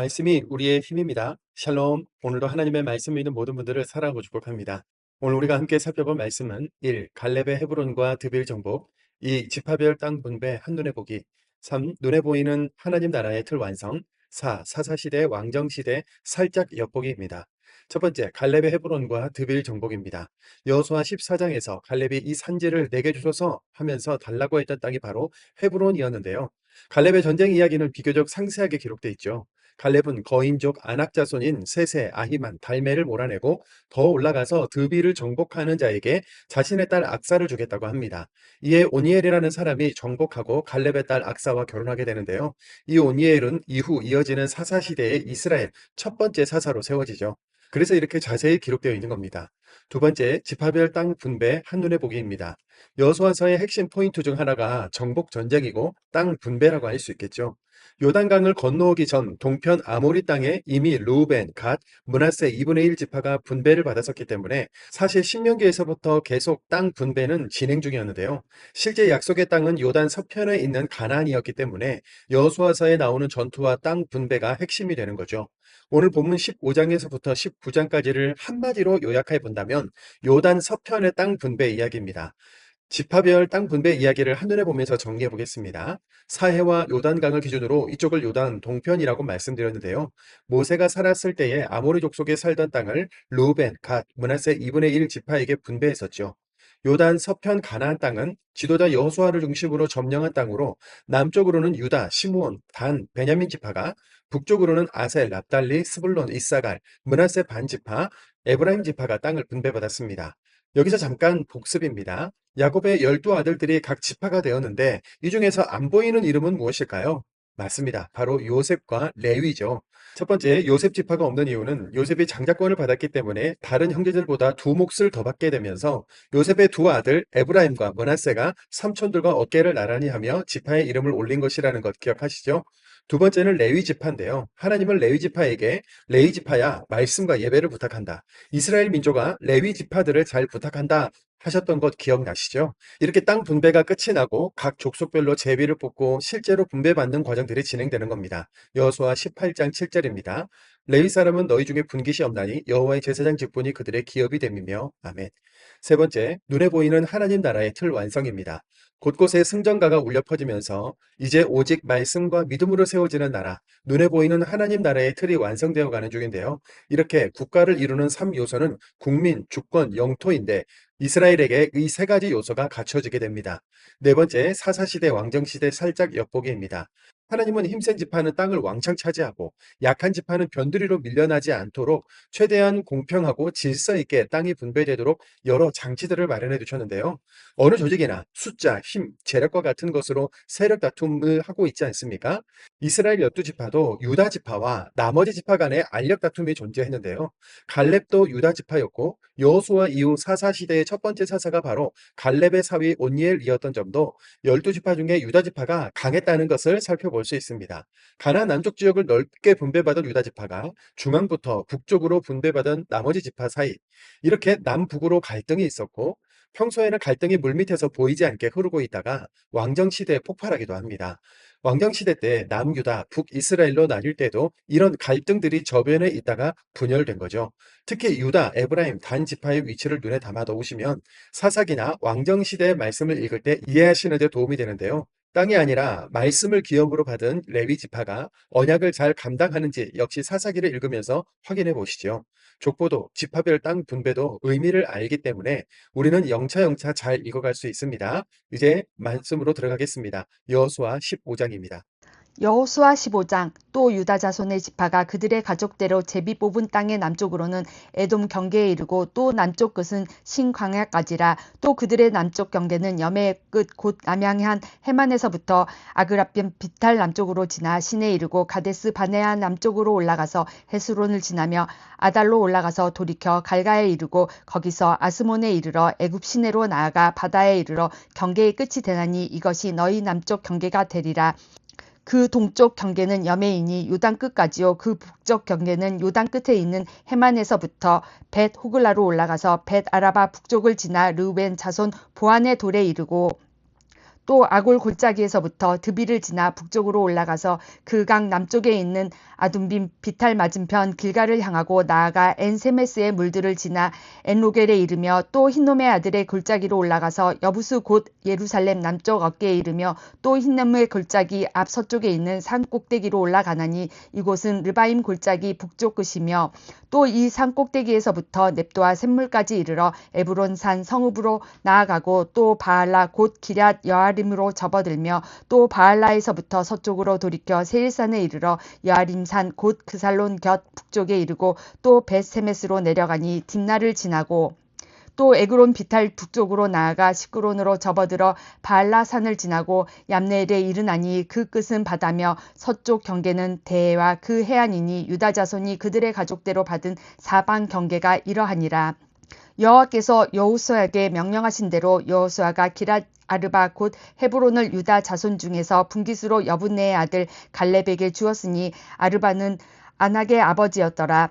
말씀이 우리의 힘입니다. 샬롬. 오늘도 하나님의 말씀 믿는 모든 분들을 사랑하고 축복합니다. 오늘 우리가 함께 살펴볼 말씀은 1. 갈렙의 헤브론과 드빌 정복, 2. 지파별 땅 분배 한눈에 보기, 3. 눈에 보이는 하나님 나라의 틀 완성, 4. 사사시대 왕정시대 살짝 엿보기입니다. 첫 번째, 갈렙의 헤브론과 드빌 정복입니다. 여호수아 14장에서 갈렙이 이 산지를 내게 주소서 하면서 달라고 했던 땅이 바로 헤브론이었는데요. 갈렙의 전쟁 이야기는 비교적 상세하게 기록돼 있죠. 갈렙은 거인족 아낙 자손인 세세, 아히만, 달메를 몰아내고 더 올라가서 드비를 정복하는 자에게 자신의 딸 악사를 주겠다고 합니다. 이에 오니엘이라는 사람이 정복하고 갈렙의 딸 악사와 결혼하게 되는데요. 이 오니엘은 이후 이어지는 사사 시대의 이스라엘 첫 번째 사사로 세워지죠. 그래서 이렇게 자세히 기록되어 있는 겁니다. 두 번째, 지파별 땅 분배 한눈에 보기입니다. 여호수아서의 핵심 포인트 중 하나가 정복 전쟁이고 땅 분배라고 할 수 있겠죠. 요단강을 건너오기 전 동편 아모리 땅에 이미 르우벤, 갓, 므낫세 2분의 1 지파가 분배를 받았었기 때문에 사실 신명기에서부터 계속 땅 분배는 진행 중이었는데요. 실제 약속의 땅은 요단 서편에 있는 가나안이었기 때문에 여호수아서에 나오는 전투와 땅 분배가 핵심이 되는 거죠. 오늘 본문 15장에서부터 19장까지를 한마디로 요약해 본다면 요단 서편의 땅 분배 이야기입니다. 지파별 땅 분배 이야기를 한눈에 보면서 정리해 보겠습니다. 사해와 요단강을 기준으로 이쪽을 요단 동편이라고 말씀드렸는데요. 모세가 살았을 때에 아모리 족속에 살던 땅을 르우벤, 갓, 므낫세 2분의 1 지파에게 분배했었죠. 요단 서편 가나안 땅은 지도자 여호수아를 중심으로 점령한 땅으로 남쪽으로는 유다, 시므온, 단, 베냐민 지파가 북쪽으로는 아셀, 납달리, 스불론, 이사갈, 므낫세 반 지파, 에브라임 지파가 땅을 분배받았습니다. 여기서 잠깐 복습입니다. 야곱의 12 아들들이 각 지파가 되었는데 이 중에서 안 보이는 이름은 무엇일까요? 맞습니다. 바로 요셉과 레위죠. 첫 번째, 요셉 지파가 없는 이유는 요셉이 장자권을 받았기 때문에 다른 형제들보다 두 몫을 더 받게 되면서 요셉의 두 아들 에브라임과 므낫세가 삼촌들과 어깨를 나란히 하며 지파의 이름을 올린 것이라는 것 기억하시죠? 두 번째는 레위 지파인데요. 하나님은 레위 지파에게 레위 지파야 말씀과 예배를 부탁한다. 이스라엘 민족아 레위 지파들을 잘 부탁한다 하셨던 것 기억나시죠? 이렇게 땅 분배가 끝이 나고 각 족속별로 제비를 뽑고 실제로 분배받는 과정들이 진행되는 겁니다. 여호수아 18장 7절입니다. 레위 사람은 너희 중에 분깃이 없나니 여호와의 제사장 직분이 그들의 기업이 됨이며 아멘. 세 번째, 눈에 보이는 하나님 나라의 틀 완성입니다. 곳곳에 승전가가 울려 퍼지면서 이제 오직 말씀과 믿음으로 세워지는 나라, 눈에 보이는 하나님 나라의 틀이 완성되어 가는 중인데요. 이렇게 국가를 이루는 3요소는 국민, 주권, 영토인데 이스라엘에게 이 세 가지 요소가 갖춰지게 됩니다. 네 번째, 사사시대, 왕정시대 살짝 엿보기입니다. 하나님은 힘센 지파는 땅을 왕창 차지하고 약한 지파는 변두리로 밀려나지 않도록 최대한 공평하고 질서 있게 땅이 분배되도록 여러 장치들을 마련해 두셨는데요. 어느 조직이나 숫자, 힘, 재력과 같은 것으로 세력 다툼을 하고 있지 않습니까? 이스라엘 12지파도 유다 지파와 나머지 지파 간의 알력 다툼이 존재했는데요. 갈렙도 유다 지파였고 여호수아 이후 사사 시대의 첫 번째 사사가 바로 갈렙의 사위 온니엘이었던 점도 12지파 중에 유다 지파가 강했다는 것을 살펴볼 수 있습니다. 가나안 남쪽 지역을 넓게 분배받은 유다 지파가 중앙부터 북쪽으로 분배받은 나머지 지파 사이 이렇게 남북으로 갈등이 있었고 평소에는 갈등이 물밑에서 보이지 않게 흐르고 있다가 왕정시대에 폭발하기도 합니다. 왕정시대 때 남유다, 북이스라엘로 나뉠 때도 이런 갈등들이 저변에 있다가 분열된 거죠. 특히 유다, 에브라임, 단 지파의 위치를 눈에 담아 놓으시면 사사기나 왕정시대의 말씀을 읽을 때 이해하시는 데 도움이 되는데요. 땅이 아니라 말씀을 기업으로 받은 레위 지파가 언약을 잘 감당하는지 역시 사사기를 읽으면서 확인해 보시죠. 족보도 지파별 땅 분배도 의미를 알기 때문에 우리는 영차 잘 읽어갈 수 있습니다. 이제 말씀으로 들어가겠습니다. 여호수아 15장입니다. 여호수아 15장. 또 유다 자손의 지파가 그들의 가족대로 제비 뽑은 땅의 남쪽으로는 에돔 경계에 이르고 또 남쪽 끝은 신광야까지라. 또 그들의 남쪽 경계는 여매의 끝 곧 남양한 해만에서부터 아그라변 비탈 남쪽으로 지나 신에 이르고 가데스 바네아 남쪽으로 올라가서 헤스론을 지나며 아달로 올라가서 돌이켜 갈가에 이르고 거기서 아스몬에 이르러 애굽 시내로 나아가 바다에 이르러 경계의 끝이 되나니 이것이 너희 남쪽 경계가 되리라. 그 동쪽 경계는 여매이니 요단 끝까지요. 그 북쪽 경계는 요단 끝에 있는 해만에서부터 벳 호글라로 올라가서 벳 아라바 북쪽을 지나 르우벤 자손 보안의 돌에 이르고 또 아골 골짜기에서부터 드빌을 지나 북쪽으로 올라가서 그 강 남쪽에 있는 아둠빔 비탈 맞은편 길가를 향하고 나아가 엔세메스의 물들을 지나 엔로겔에 이르며 또 힌놈의 아들의 골짜기로 올라가서 여부스 곧 예루살렘 남쪽 어깨에 이르며 또 힌놈의 골짜기 앞 서쪽에 있는 산 꼭대기로 올라가나니 이곳은 르바임 골짜기 북쪽 끝이며 또 이 산 꼭대기에서부터 넵도와 샘물까지 이르러 에브론 산 성읍으로 나아가고 또 바알라 곧 기럇 여아림으로 접어들며 또 바알라에서부터 서쪽으로 돌이켜 세일산에 이르러 여아림산 곧 그살론 곁 북쪽에 이르고 또 벳세메스로 내려가니 딥나를 지나고 또 에그론 비탈 북쪽으로 나아가 시끄론으로 접어들어 바알라산을 지나고 얌네엘에 이르나니 그 끝은 바다며 서쪽 경계는 대해와 그 해안이니 유다 자손이 그들의 가족대로 받은 사방 경계가 이러하니라. 여호와께서 여호수아에게 명령하신 대로 여호수아가 기럇 아르바 곧 헤브론을 유다 자손 중에서 분깃으로 여분네의 아들 갈렙에게 주었으니 아르바는 아낙의 아버지였더라.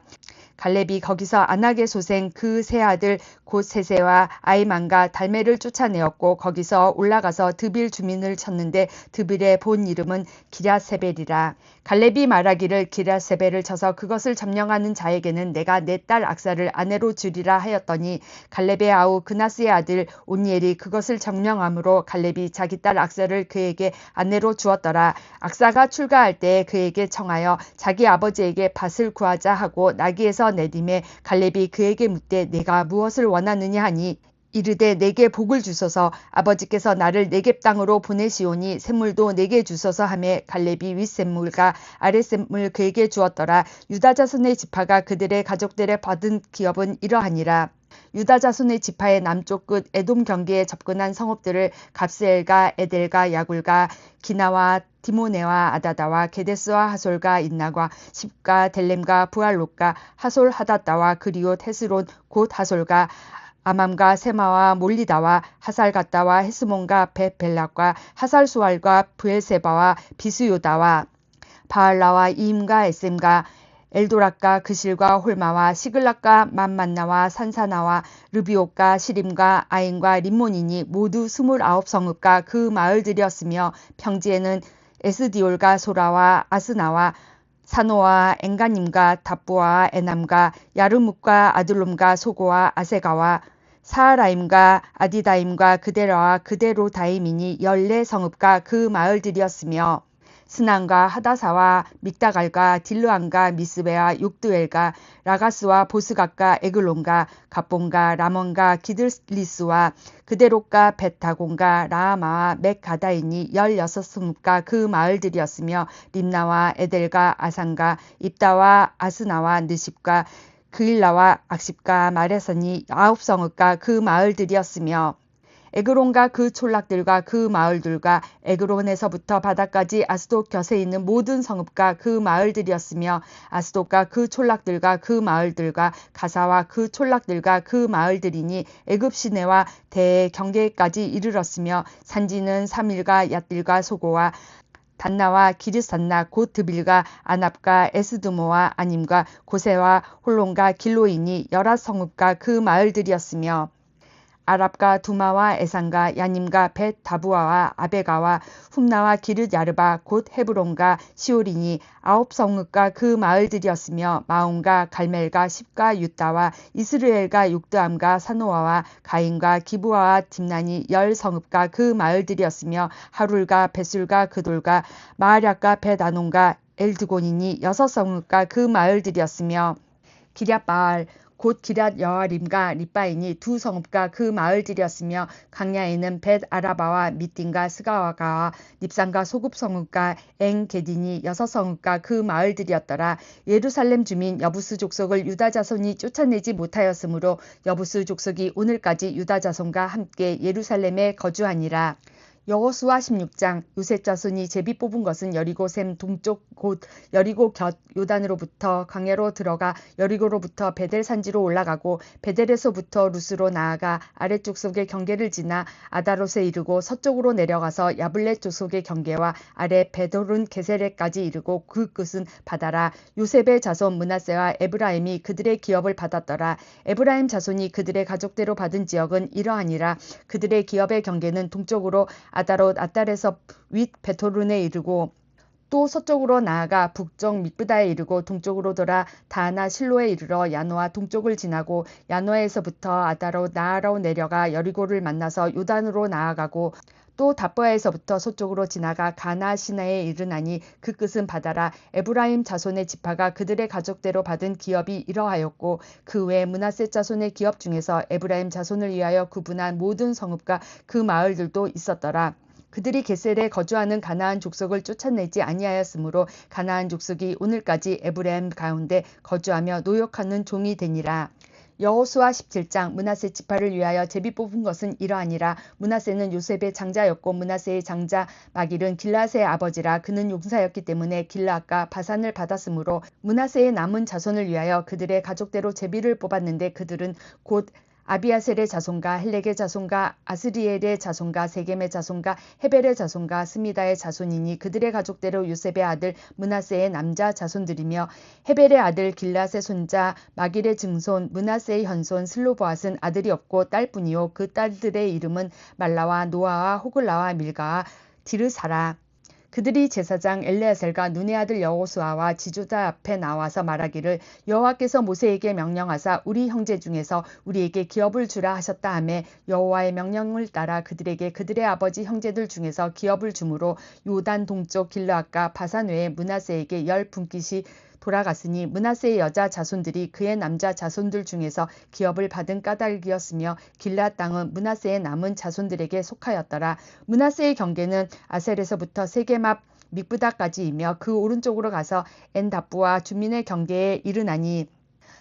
갈렙이 거기서 아낙의 소생 그 세 아들 곧 세세와 아이만과 달메를 쫓아내었고 거기서 올라가서 드빌 주민을 쳤는데 드빌의 본 이름은 기럇세벨이라. 갈렙이 말하기를 기럇세벨을 쳐서 그것을 점령하는 자에게는 내가 내 딸 악사를 아내로 주리라 하였더니 갈렙의 아우 그나스의 아들 온니엘이 그것을 점령함으로 갈렙이 자기 딸 악사를 그에게 아내로 주었더라. 악사가 출가할 때 그에게 청하여 자기 아버지에게 밭을 구하자 하고 나귀에서 내림에 갈렙이 그에게 묻되 내가 무엇을 원하느냐 하니 이르되 내게 복을 주소서 아버지께서 나를 네겝 땅으로 보내시오니 샘물도 내게 주소서 하매 갈렙이 윗샘물과 아랫샘물 그에게 주었더라. 유다 자손의 지파가 그들의 가족들의 받은 기업은 이러하니라. 유다 자손의 지파의 남쪽 끝 에돔 경계에 접근한 성읍들을 갑스엘과 에델과 야굴과 기나와 디모네와 아다다와 게데스와 하솔과 인나과 십과 델렘과 부알롯과 하솔 하다다와 그리옷 헤스론 곧 하솔과 아맘과 세마와 몰리다와 하살갓다와 헤스몬과 벳벨락과 하살수알과 브엘세바와 비스요다와 바알라와 이임과 에셈과 엘도락과 그실과 홀마와 시글락과 맘만나와 산사나와 르비옥과 시림과 아인과 림몬이니 모두 29성읍과 그 마을들이었으며 평지에는 에스디올과 소라와 아스나와 사노와 엔가님과 답부와 에남과 야르묵과 아들롬과 소고와 아세가와 사하라임과 아디다임과 그데라와 그데로다임이니 14성읍과 그 마을들이었으며 스난과 하다사와 믹다갈과 딜르안과 미스베와 욕두엘과 라가스와 보스갓과 에글론과 갑본과 라몬과 기들리스와 그데롯과 벳다곤과 라하마와 맥가다이니 16성읍과 그 마을들이었으며 림나와 에델과 아산과 입다와 아스나와 느십과 그일라와 악십과 마레선이 9성읍과 그 마을들이었으며 에그론과 그 촌락들과 그 마을들과 에그론에서부터 바다까지 아스돗 곁에 있는 모든 성읍과 그 마을들이었으며 아스돗과 그 촌락들과 그 마을들과 가사와 그 촌락들과 그 마을들이니 애굽 시내와 대의 경계까지 이르렀으며 산지는 사밀과 얏들과 소고와 단나와 기르산나 곧 드빌과 아납과 에스드모와 아님과 고세와 홀론과 길로이니 11성읍과 그 마을들이었으며 아랍과 두마와 에산과 야님과 벳 다부아와 아베가와 훔나와 기르 야르바 곧 헤브론과 시오린이 9성읍과 그 마을들이었으며 마온과 갈멜과 십과 유다와 이스르엘과 욕드암과 사노아와 가인과 기부아와 딥난이 10성읍과 그 마을들이었으며 하룰과 베술과 그돌과 마하략과 벳아논과 엘드곤이니 6성읍과 그 마을들이었으며 기럇바알 곧 기럇 여아림과 립바인이 2성읍과 그 마을들이었으며 강야에는 벳 아라바와 미딘과 스가와가와 닙산과 소굽성읍과 엥게딘이 6성읍과 그 마을들이었더라. 예루살렘 주민 여부스 족속을 유다 자손이 쫓아내지 못하였으므로 여부스 족속이 오늘까지 유다 자손과 함께 예루살렘에 거주하니라. 여호수아 16장 요셉 자손이 제비 뽑은 것은 여리고 샘 동쪽 곧 여리고 곁 요단으로부터 광야로 들어가 여리고로부터 베델 산지로 올라가고 베델에서부터 루스로 나아가 아래쪽 속의 경계를 지나 아다롯에 이르고 서쪽으로 내려가서 야블렛 족속의 경계와 아래 베도른 게세레까지 이르고 그 끝은 바다라. 요셉의 자손 므낫세와 에브라임이 그들의 기업을 받았더라. 에브라임 자손이 그들의 가족대로 받은 지역은 이러하니라. 그들의 기업의 경계는 동쪽으로 아다롯 아달에서 윗 베토른에 이르고 또 서쪽으로 나아가 북쪽 mik브다에 이르고 동쪽으로 돌아 다하나 실로에 이르러 야노아 동쪽을 지나고 야노아에서부터 아다롯 나아라로 내려가 여리고를 만나서 요단으로 나아가고 또 답보아에서부터 서쪽으로 지나가 가나 시내에 이르나니 그 끝은 바다라. 에브라임 자손의 지파가 그들의 가족대로 받은 기업이 이러하였고 그 외 므낫세 자손의 기업 중에서 에브라임 자손을 위하여 구분한 모든 성읍과 그 마을들도 있었더라. 그들이 게셀에 거주하는 가나안 족속을 쫓아내지 아니하였으므로 가나안 족속이 오늘까지 에브라임 가운데 거주하며 노역하는 종이 되니라. 여호수아 17장 므낫세 지파를 위하여 제비 뽑은 것은 이러하니라. 므낫세는 요셉의 장자였고 므낫세의 장자 마길은 길앗의 아버지라. 그는 용사였기 때문에 길앗과 바산을 받았으므로 므낫세의 남은 자손을 위하여 그들의 가족대로 제비를 뽑았는데 그들은 곧 아비아셀의 자손과 헬렉의 자손과 아스리엘의 자손과 세겜의 자손과 헤벨의 자손과 스미다의 자손이니 그들의 가족대로 요셉의 아들 므낫세의 남자 자손들이며 헤벨의 아들 길앗의 손자 마길의 증손 므낫세의 현손 슬로보앗은 아들이 없고 딸뿐이요 그 딸들의 이름은 말라와 노아와 호글라와 밀가와 디르사라. 그들이 제사장 엘레아셀과 눈의 아들 여호수아와 지도자 앞에 나와서 말하기를 여호와께서 모세에게 명령하사 우리 형제 중에서 우리에게 기업을 주라 하셨다 하매 여호와의 명령을 따라 그들에게 그들의 아버지 형제들 중에서 기업을 주므로 요단 동쪽 길르앗과 바산 외에 므낫세에게 10분깃이 돌아갔으니 므낫세의 여자 자손들이 그의 남자 자손들 중에서 기업을 받은 까닭이었으며 길앗 땅은 므낫세의 남은 자손들에게 속하였더라. 므낫세의 경계는 아셀에서부터 세겜 앞 mik브다까지이며 그 오른쪽으로 가서 엔답부와 주민의 경계에 이르나니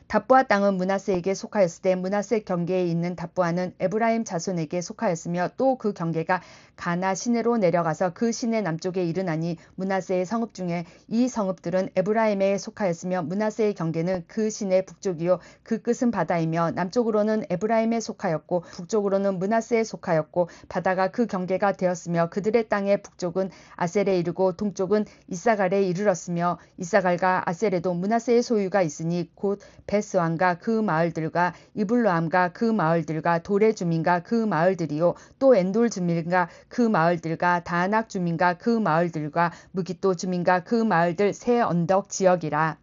답부아 땅은 므낫세에게 속하였을 때 므낫세 경계에 있는 답부아는 에브라임 자손에게 속하였으며 또 그 경계가 가나 시내로 내려가서 그 시내 남쪽에 이르나니 므낫세의 성읍 중에 이 성읍들은 에브라임에 속하였으며 므낫세의 경계는 그 시내 북쪽이요 그 끝은 바다이며 남쪽으로는 에브라임에 속하였고 북쪽으로는 므낫세에 속하였고 바다가 그 경계가 되었으며 그들의 땅의 북쪽은 아셀에 이르고 동쪽은 이사갈에 이르렀으며 이사갈과 아셀에도 므낫세의 소유가 있으니 곧 베스왕과 그 마을들과 이블로암과 그 마을들과 도레 주민과 그 마을들이요 또 엔돌 주민과 그 마을들과 다낙 주민과 그 마을들과 무깃도 주민과 그 마을들 새 언덕 지역이라.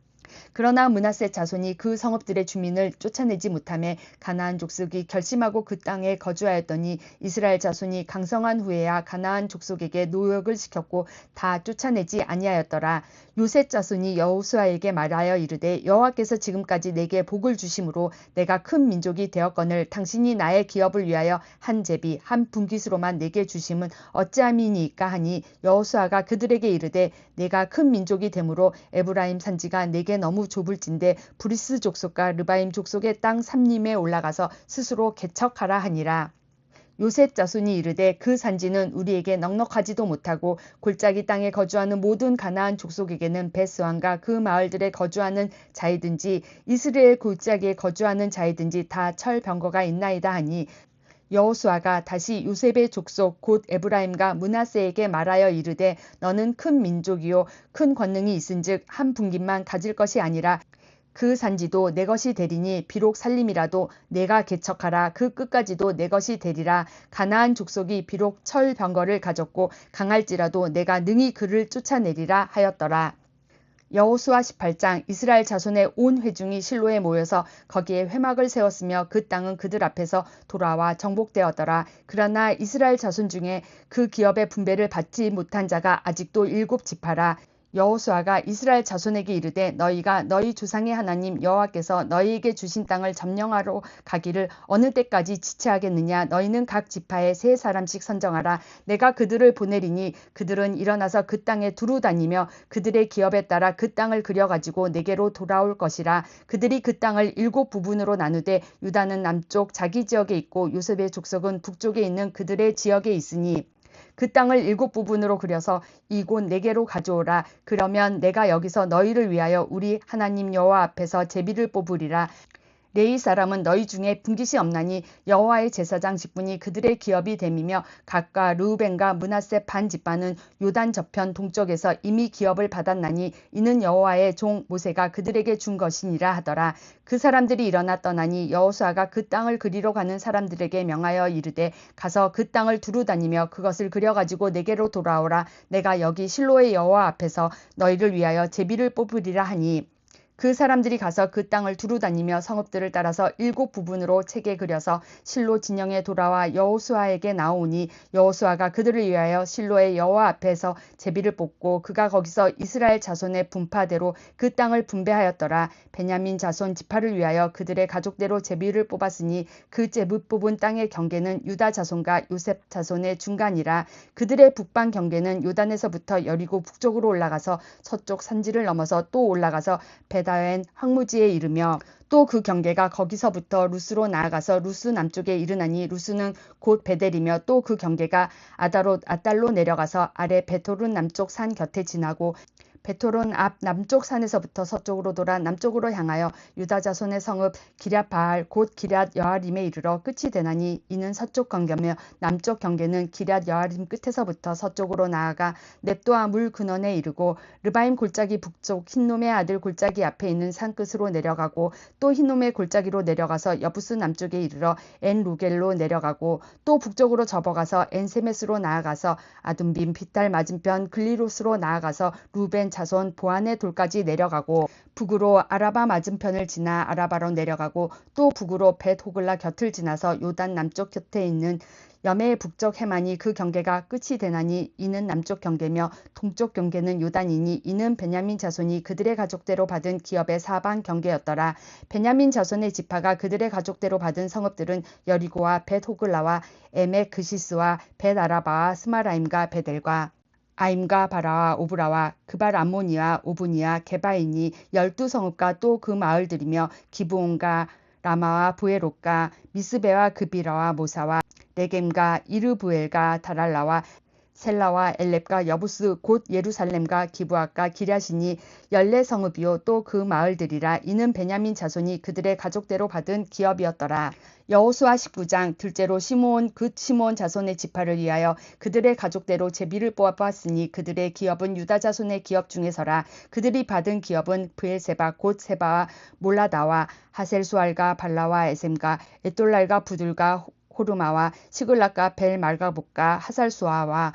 그러나 므낫세 자손이 그 성읍들의 주민을 쫓아내지 못하며 가나안 족속이 결심하고 그 땅에 거주하였더니 이스라엘 자손이 강성한 후에야 가나안 족속에게 노역을 시켰고 다 쫓아내지 아니하였더라. 요셉 자손이 여호수아에게 말하여 이르되 여호와께서 지금까지 내게 복을 주심으로 내가 큰 민족이 되었거늘 당신이 나의 기업을 위하여 한 제비 한 분깃으로만 내게 주심은 어찌함이니까 하니 여호수아가 그들에게 이르되 내가 큰 민족이 되므로 에브라임 산지가 내게 너무 좁을진대 브리스 족속과 르바임 족속의 땅 삼림에 올라가서 스스로 개척하라 하니라. 요셉 자손이 이르되 그 산지는 우리에게 넉넉하지도 못하고 골짜기 땅에 거주하는 모든 가나안 족속에게는 베스왕과 그 마을들에 거주하는 자이든지 이스라엘 골짜기에 거주하는 자이든지 다 철병거가 있나이다 하니 여호수아가 다시 요셉의 족속 곧 에브라임과 므낫세에게 말하여 이르되 너는 큰 민족이요 큰 권능이 있은즉 한 분깃만 가질 것이 아니라 그 산지도 내 것이 되리니 비록 살림이라도 내가 개척하라 그 끝까지도 내 것이 되리라. 가나안 족속이 비록 철병거를 가졌고 강할지라도 내가 능히 그를 쫓아내리라 하였더라. 여호수아 18장 이스라엘 자손의 온 회중이 실로에 모여서 거기에 회막을 세웠으며 그 땅은 그들 앞에서 돌아와 정복되었더라. 그러나 이스라엘 자손 중에 그 기업의 분배를 받지 못한 자가 아직도 7지파라. 여호수아가 이스라엘 자손에게 이르되 너희가 너희 조상의 하나님 여호와께서 너희에게 주신 땅을 점령하러 가기를 어느 때까지 지체하겠느냐. 너희는 각 지파에 3사람씩 선정하라. 내가 그들을 보내리니 그들은 일어나서 그 땅에 두루 다니며 그들의 기업에 따라 그 땅을 그려가지고 내게로 돌아올 것이라. 그들이 그 땅을 7부분으로 나누되 유다는 남쪽 자기 지역에 있고 요셉의 족속은 북쪽에 있는 그들의 지역에 있으니 그 땅을 7부분으로 그려서 이곳 내게로 가져오라. 그러면 내가 여기서 너희를 위하여 우리 하나님 여호와 앞에서 제비를 뽑으리라. 레위 사람은 너희 중에 분깃이 없나니 여호와의 제사장 직분이 그들의 기업이 됨이며 각과 르우벤과 므낫세 반 지파는 요단 저편 동쪽에서 이미 기업을 받았나니 이는 여호와의 종 모세가 그들에게 준 것이니라 하더라. 그 사람들이 일어나 떠나니 여호수아가 그 땅을 그리러 가는 사람들에게 명하여 이르되 가서 그 땅을 두루 다니며 그것을 그려가지고 내게로 돌아오라. 내가 여기 실로의 여호와 앞에서 너희를 위하여 제비를 뽑으리라 하니 그 사람들이 가서 그 땅을 두루 다니며 성읍들을 따라서 7부분으로 책에 그려서 실로 진영에 돌아와 여호수아에게 나오니 여호수아가 그들을 위하여 실로의 여호와 앞에서 제비를 뽑고 그가 거기서 이스라엘 자손의 분파대로 그 땅을 분배하였더라. 베냐민 자손 지파를 위하여 그들의 가족대로 제비를 뽑았으니 그 제비 뽑은 땅의 경계는 유다 자손과 요셉 자손의 중간이라. 그들의 북방 경계는 요단에서부터 여리고 북쪽으로 올라가서 서쪽 산지를 넘어서 또 올라가서 베다웬 황무지에 이르며 또 그 경계가 거기서부터 루스로 나아가서 루스 남쪽에 이르나니 루스는 곧 베델이며 또 그 경계가 아달로 내려가서 아래 베토른 남쪽 산 곁에 지나고 베토론 앞 남쪽 산에서부터 서쪽으로 돌아 남쪽으로 향하여 유다 자손의 성읍 기럇 바알 곧 기럇 여아림에 이르러 끝이 되나니 이는 서쪽 경계며 남쪽 경계는 기럇 여아림 끝에서부터 서쪽으로 나아가 넵도아 물 근원에 이르고 르바임 골짜기 북쪽 흰놈의 아들 골짜기 앞에 있는 산 끝으로 내려가고 또 흰놈의 골짜기로 내려가서 여부스 남쪽에 이르러 엔 루겔로 내려가고 또 북쪽으로 접어가서 엔 세메스로 나아가서 아둠빔 빗달 맞은편 글리로스로 나아가서 루벤 자손 보안의 돌까지 내려가고 북으로 아라바 맞은편을 지나 아라바로 내려가고 또 북으로 벳 호글라 곁을 지나서 요단 남쪽 곁에 있는 여매의 북쪽 해만이 그 경계가 끝이 되나니 이는 남쪽 경계며 동쪽 경계는 요단이니 이는 베냐민 자손이 그들의 가족대로 받은 기업의 사방 경계였더라. 베냐민 자손의 지파가 그들의 가족대로 받은 성읍들은 여리고와 벳 호글라와 에멕 그시스와 벳 아라바와 스마라임과 베델과 아임과 바라와 오브라와 그발 암모니와 오브니와 게바이니 12성읍과 또 그 마을들이며 기브온과 라마와 부에롯과 미스베와 그비라와 모사와 레겜과 이르부엘과 다랄라와 셀라와 엘렙과 여부스 곧 예루살렘과 기브앗과 기랴시니 14성읍이요 또 그 마을들이라. 이는 베냐민 자손이 그들의 가족대로 받은 기업이었더라. 여호수아 19장 둘째로 시므온 시므온 자손의 지파를 위하여 그들의 가족대로 제비를 뽑았으니 그들의 기업은 유다 자손의 기업 중에서라. 그들이 받은 기업은 브엘세바 곧 세바와 몰라다와 하셀수알과 발라와 에셈과 에돌랄과 부들과 호르마와 시글락과 벨 말가복과 하살수아와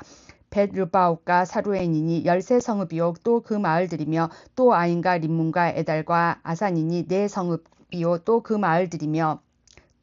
벳 르바옥과 사루엔이니 13성읍이요 또 그 마을들이며 또 아인과 림문과 에달과 아산이니 4성읍이요 또 그 마을들이며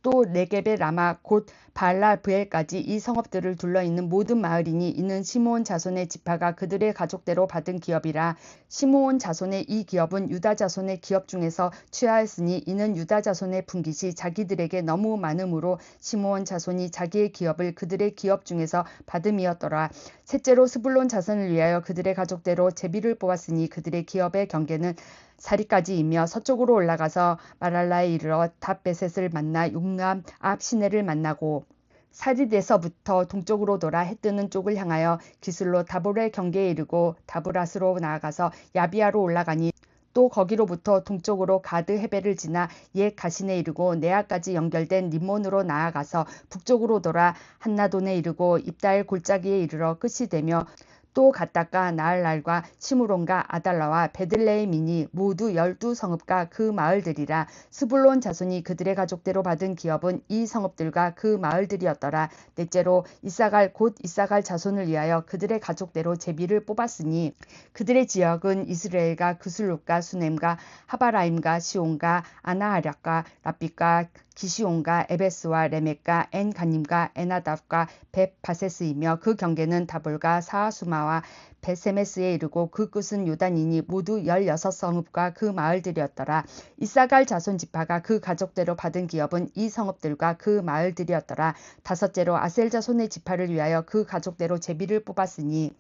또 네겝의 라마 곧 발라 브엘까지 이 성읍들을 둘러있는 모든 마을이니 이는 시므온 자손의 지파가 그들의 가족대로 받은 기업이라. 시므온 자손의 이 기업은 유다 자손의 기업 중에서 취하였으니 이는 유다 자손의 분깃이 자기들에게 너무 많음으로 시므온 자손이 자기의 기업을 그들의 기업 중에서 받음이었더라. 셋째로 스불론 자손을 위하여 그들의 가족대로 제비를 뽑았으니 그들의 기업의 경계는 사리까지이며 서쪽으로 올라가서 마랄라에 이르러 닷베셋을 만나 용남 앞 시내를 만나고 사리데서부터 동쪽으로 돌아 해뜨는 쪽을 향하여 기슬로 다볼의 경계에 이르고 다브라스로 나아가서 야비아로 올라가니 또 거기로부터 동쪽으로 가드 헤벨을 지나 옛 가신에 이르고 네아까지 연결된 림몬으로 나아가서 북쪽으로 돌아 한나돈에 이르고 입다엘 골짜기에 이르러 끝이 되며 또 갔다가 나알랄과 시므론과 아달라와 베들레헴이니 모두 12성읍과 그 마을들이라. 스불론 자손이 그들의 가족대로 받은 기업은 이 성읍들과 그 마을들이었더라. 넷째로 이사갈 곧 이사갈 자손을 위하여 그들의 가족대로 제비를 뽑았으니 그들의 지역은 이스라엘과 그슬룹과 수넴과 하바라임과 시온과 아나하략과 라빛과 기시온과 에베스와 레멕과 엔가님과 에나답과 벳바세스이며 그 경계는 다볼과 사하수마와 벳세메스에 이르고 그 끝은 요단이니 모두 16성읍과 그 마을들이었더라. 이사갈 자손 지파가 그 가족대로 받은 기업은 이 성읍들과 그 마을들이었더라. 다섯째로 아셀 자손의 지파를 위하여 그 가족대로 제비를 뽑았으니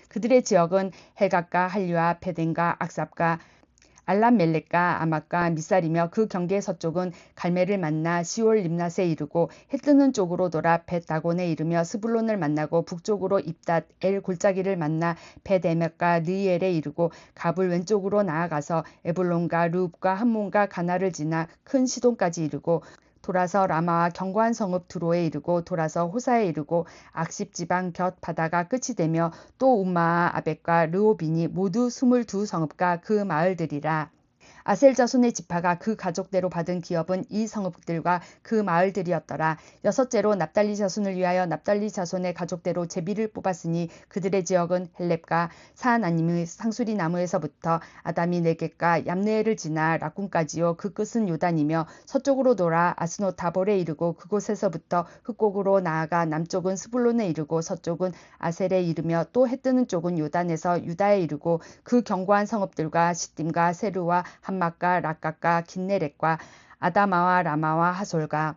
그들의 지역은 헬갓과 할류와 베덴과 악삽과 알람멜렉과 아맛과 미살이며 그 경계 서쪽은 갈멜을 만나 시올 림낫에 이르고 해 뜨는 쪽으로 돌아 벳 다곤에 이르며 스불론을 만나고 북쪽으로 입닷 엘 골짜기를 만나 벳 에멕과 느이엘에 이르고 갑을 왼쪽으로 나아가서 에불론과 룹과 함몬과 가나를 지나 큰 시돈까지 이르고 돌아서 라마와 견고한 성읍 두로에 이르고 돌아서 호사에 이르고 악십 지방 곁 바다가 끝이 되며 또 움마와 아벡과 르호빈이 모두 22성읍과 그 마을들이라. 아셀 자손의 지파가 그 가족대로 받은 기업은 이 성읍들과 그 마을들이었더라. 여섯째로 납달리 자손을 위하여 납달리 자손의 가족대로 제비를 뽑았으니 그들의 지역은 헬렙과 사하나님의 상수리 나무에서부터 아다미 네겝과 얌느엘을 지나 락군까지요. 그 끝은 요단이며 서쪽으로 돌아 아스노 다볼에 이르고 그곳에서부터 흑곡으로 나아가 남쪽은 스불론에 이르고 서쪽은 아셀에 이르며 또 해뜨는 쪽은 요단에서 유다에 이르고 그 견고한 성읍들과 시딤과 세루와 함막과 락각과 긴네렛과 아다마와 라마와 하솔과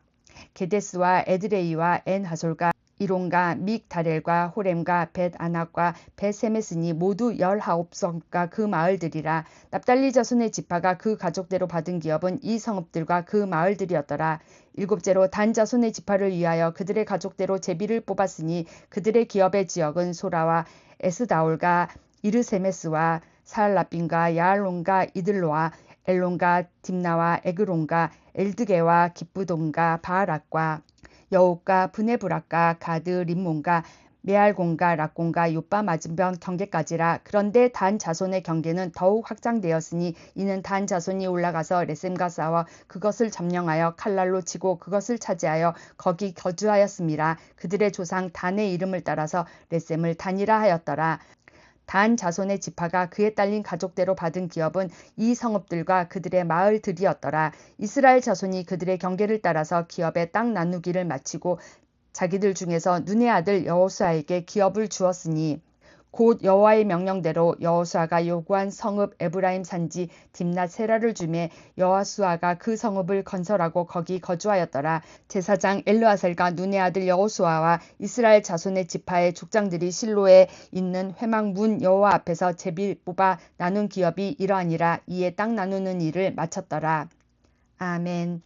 게데스와 에드레이와 엔 하솔과 이론과 믹다렐과 호렘과 벳 아낙과 벳 세메스니 모두 19성과 그 마을들이라. 납달리 자손의 지파가 그 가족대로 받은 기업은 이 성읍들과 그 마을들이었더라. 일곱째로 단 자손의 지파를 위하여 그들의 가족대로 제비를 뽑았으니 그들의 기업의 지역은 소라와 에스다올과 이르세메스와 사알라빈과 야알론과 이들로와 엘론과 딥나와 에그론과 엘드게와 기쁘돈과 바알락과 여옥과 브네브락과 가드 림몬과 메알곤과 락곤과 요빠 맞은편 경계까지라. 그런데 단 자손의 경계는 더욱 확장되었으니 이는 단 자손이 올라가서 레셈과 싸워 그것을 점령하여 칼날로 치고 그것을 차지하여 거기 거주하였음이라. 그들의 조상 단의 이름을 따라서 레셈을 단이라 하였더라. 단 자손의 지파가 그에 딸린 가족대로 받은 기업은 이 성읍들과 그들의 마을들이었더라. 이스라엘 자손이 그들의 경계를 따라서 기업의 땅 나누기를 마치고 자기들 중에서 눈의 아들 여호수아에게 기업을 주었으니 곧 여호와의 명령대로 여호수아가 요구한 성읍 에브라임 산지 딥낫 세라를 주매 여호수아가 그 성읍을 건설하고 거기 거주하였더라. 제사장 엘르아셀과 눈의 아들 여호수아와 이스라엘 자손의 지파의 족장들이 실로에 있는 회막 문 여호와 앞에서 제비 뽑아 나눈 기업이 이러하니라. 이에 땅 나누는 일을 마쳤더라. 아멘.